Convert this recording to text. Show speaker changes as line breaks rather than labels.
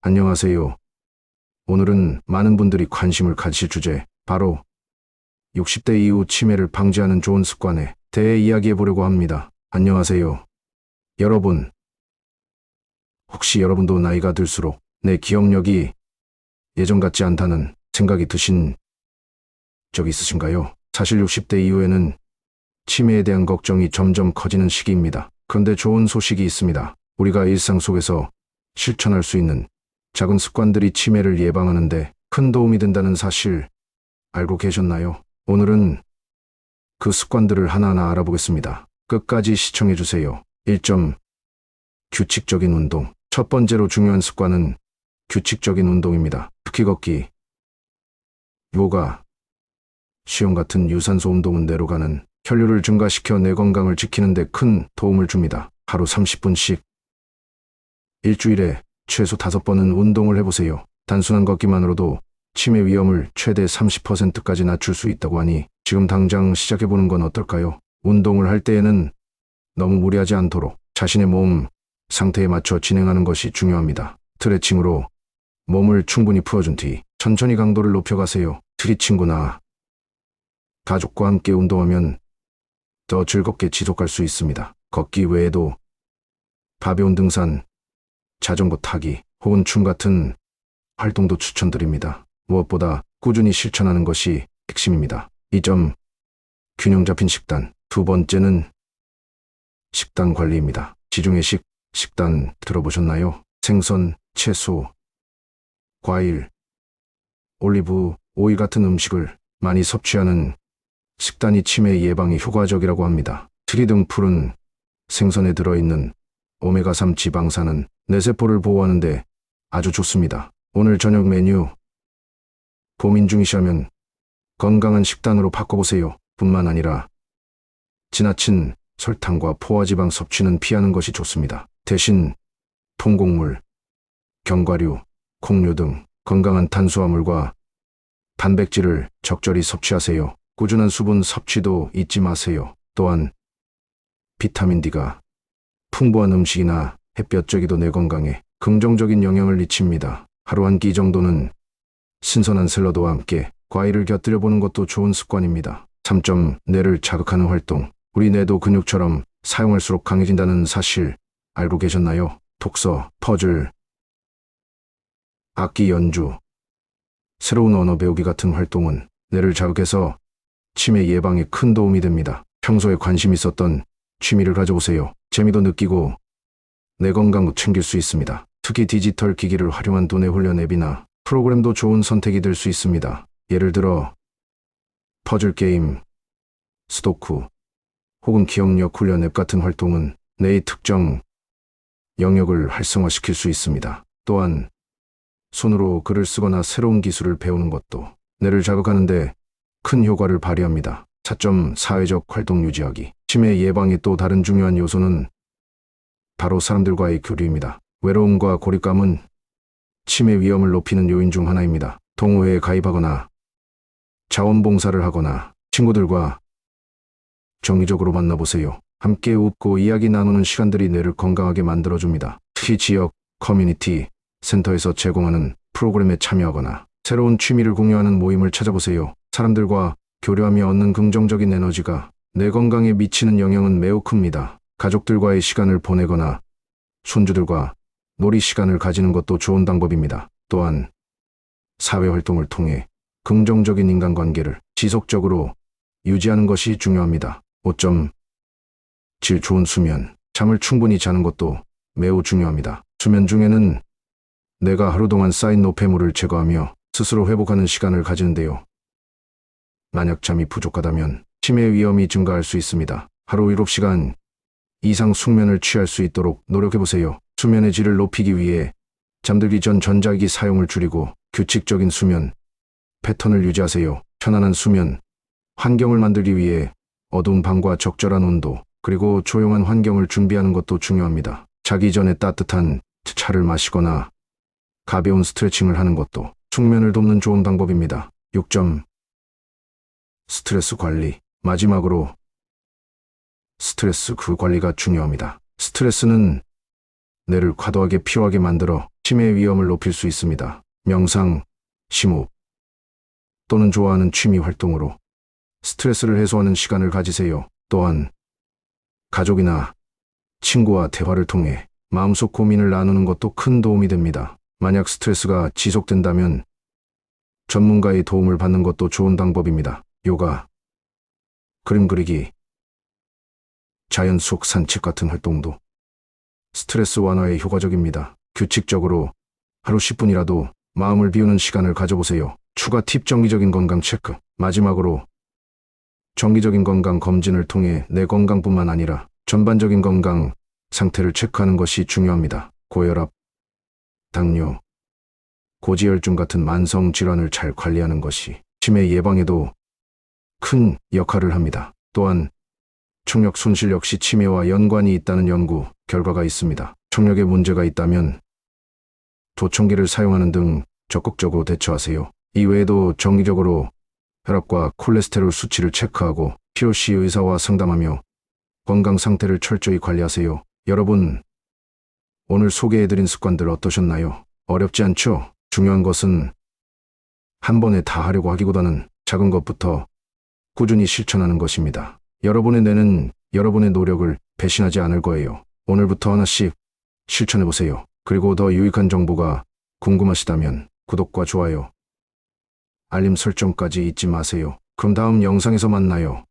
안녕하세요. 오늘은 많은 분들이 관심을 가지실 주제, 바로 60대 이후 치매를 방지하는 좋은 습관에 대해 이야기해 보려고 합니다. 안녕하세요. 여러분, 혹시 여러분도 나이가 들수록 내 기억력이 예전 같지 않다는 생각이 드신 적 있으신가요? 사실 60대 이후에는 치매에 대한 걱정이 점점 커지는 시기입니다. 그런데 좋은 소식이 있습니다. 우리가 일상 속에서 실천할 수 있는 작은 습관들이 치매를 예방하는데 큰 도움이 된다는 사실 알고 계셨나요? 오늘은 그 습관들을 하나하나 알아보겠습니다. 끝까지 시청해 주세요. 1점. 규칙적인 운동. 첫 번째로 중요한 습관은 규칙적인 운동입니다. 특히 걷기, 요가, 수영 같은 유산소 운동은 뇌로 가는 혈류를 증가시켜 뇌 건강을 지키는 데 큰 도움을 줍니다. 하루 30분씩 일주일에 최소 5번은 운동을 해보세요. 단순한 걷기만으로도 치매 위험을 최대 30%까지 낮출 수 있다고 하니 지금 당장 시작해보는 건 어떨까요? 운동을 할 때에는 너무 무리하지 않도록 자신의 몸 상태에 맞춰 진행하는 것이 중요합니다. 스트레칭으로 몸을 충분히 풀어준 뒤 천천히 강도를 높여가세요. 트리친구나 가족과 함께 운동하면 더 즐겁게 지속할 수 있습니다. 걷기 외에도 가벼운 등산, 자전거 타기, 혹은 춤 같은 활동도 추천드립니다. 무엇보다 꾸준히 실천하는 것이 핵심입니다. 2점. 균형 잡힌 식단. 두 번째는 식단 관리입니다. 지중해식 식단 들어보셨나요? 생선, 채소, 과일, 올리브 오일 같은 음식을 많이 섭취하는 식단이 치매 예방에 효과적이라고 합니다. 트리 등 푸른 생선에 들어있는 오메가3 지방산은 뇌세포를 보호하는 데 아주 좋습니다. 오늘 저녁 메뉴 고민 중이시라면 건강한 식단으로 바꿔보세요. 뿐만 아니라 지나친 설탕과 포화지방 섭취는 피하는 것이 좋습니다. 대신 통곡물, 견과류, 콩류 등 건강한 탄수화물과 단백질을 적절히 섭취하세요. 꾸준한 수분 섭취도 잊지 마세요. 또한 비타민 D가 풍부한 음식이나 햇볕 쬐기도 뇌 건강에 긍정적인 영향을 미칩니다. 하루 한 끼 정도는 신선한 샐러드와 함께 과일을 곁들여 보는 것도 좋은 습관입니다. 3점. 뇌를 자극하는 활동. 우리 뇌도 근육처럼 사용할수록 강해진다는 사실 알고 계셨나요? 독서, 퍼즐, 악기 연주, 새로운 언어 배우기 같은 활동은 뇌를 자극해서 치매 예방에 큰 도움이 됩니다. 평소에 관심 있었던 취미를 가져보세요. 재미도 느끼고 뇌 건강도 챙길 수 있습니다. 특히 디지털 기기를 활용한 두뇌 훈련 앱이나 프로그램도 좋은 선택이 될 수 있습니다. 예를 들어 퍼즐 게임, 스도쿠, 혹은 기억력 훈련 앱 같은 활동은 뇌의 특정 영역을 활성화시킬 수 있습니다. 또한 손으로 글을 쓰거나 새로운 기술을 배우는 것도 뇌를 자극하는데 큰 효과를 발휘합니다. 4점. 사회적 활동 유지하기. 치매 예방의 또 다른 중요한 요소는 바로 사람들과의 교류입니다. 외로움과 고립감은 치매 위험을 높이는 요인 중 하나입니다. 동호회에 가입하거나 자원봉사를 하거나 친구들과 정기적으로 만나보세요. 함께 웃고 이야기 나누는 시간들이 뇌를 건강하게 만들어줍니다. 특히 지역 커뮤니티 센터에서 제공하는 프로그램에 참여하거나 새로운 취미를 공유하는 모임을 찾아보세요. 사람들과 교류하며 얻는 긍정적인 에너지가 뇌 건강에 미치는 영향은 매우 큽니다. 가족들과의 시간을 보내거나 손주들과 놀이 시간을 가지는 것도 좋은 방법입니다. 또한 사회활동을 통해 긍정적인 인간관계를 지속적으로 유지하는 것이 중요합니다. 5점. 질 좋은 수면. 잠을 충분히 자는 것도 매우 중요합니다. 수면 중에는 뇌가 하루 동안 쌓인 노폐물을 제거하며 스스로 회복하는 시간을 가지는데요. 만약 잠이 부족하다면 치매 위험이 증가할 수 있습니다. 하루 7시간 이상 숙면을 취할 수 있도록 노력해보세요. 수면의 질을 높이기 위해 잠들기 전 전자기기 사용을 줄이고 규칙적인 수면 패턴을 유지하세요. 편안한 수면 환경을 만들기 위해 어두운 방과 적절한 온도, 그리고 조용한 환경을 준비하는 것도 중요합니다. 자기 전에 따뜻한 차를 마시거나 가벼운 스트레칭을 하는 것도 숙면을 돕는 좋은 방법입니다. 6점. 스트레스 관리. 마지막으로 스트레스 관리가 중요합니다. 스트레스는 뇌를 과도하게 피로하게 만들어 치매 위험을 높일 수 있습니다. 명상, 심호흡 또는 좋아하는 취미 활동으로 스트레스를 해소하는 시간을 가지세요. 또한 가족이나 친구와 대화를 통해 마음속 고민을 나누는 것도 큰 도움이 됩니다. 만약 스트레스가 지속된다면 전문가의 도움을 받는 것도 좋은 방법입니다. 요가, 그림 그리기, 자연 속 산책 같은 활동도 스트레스 완화에 효과적입니다. 규칙적으로 하루 10분이라도 마음을 비우는 시간을 가져보세요. 추가 팁: 정기적인 건강 체크. 마지막으로 정기적인 건강 검진을 통해 내 건강뿐만 아니라 전반적인 건강 상태를 체크하는 것이 중요합니다. 고혈압, 당뇨, 고지혈증 같은 만성 질환을 잘 관리하는 것이 치매 예방에도 큰 역할을 합니다. 또한 청력 손실 역시 치매와 연관이 있다는 연구 결과가 있습니다. 청력에 문제가 있다면 도청기를 사용하는 등 적극적으로 대처하세요. 이외에도 정기적으로 혈압과 콜레스테롤 수치를 체크하고 필요시 의사와 상담하며 건강 상태를 철저히 관리하세요. 여러분, 오늘 소개해드린 습관들 어떠셨나요? 어렵지 않죠? 중요한 것은 한 번에 다 하려고 하기보다는 작은 것부터 꾸준히 실천하는 것입니다. 여러분의 뇌는 여러분의 노력을 배신하지 않을 거예요. 오늘부터 하나씩 실천해보세요. 그리고 더 유익한 정보가 궁금하시다면 구독과 좋아요, 알림 설정까지 잊지 마세요. 그럼 다음 영상에서 만나요.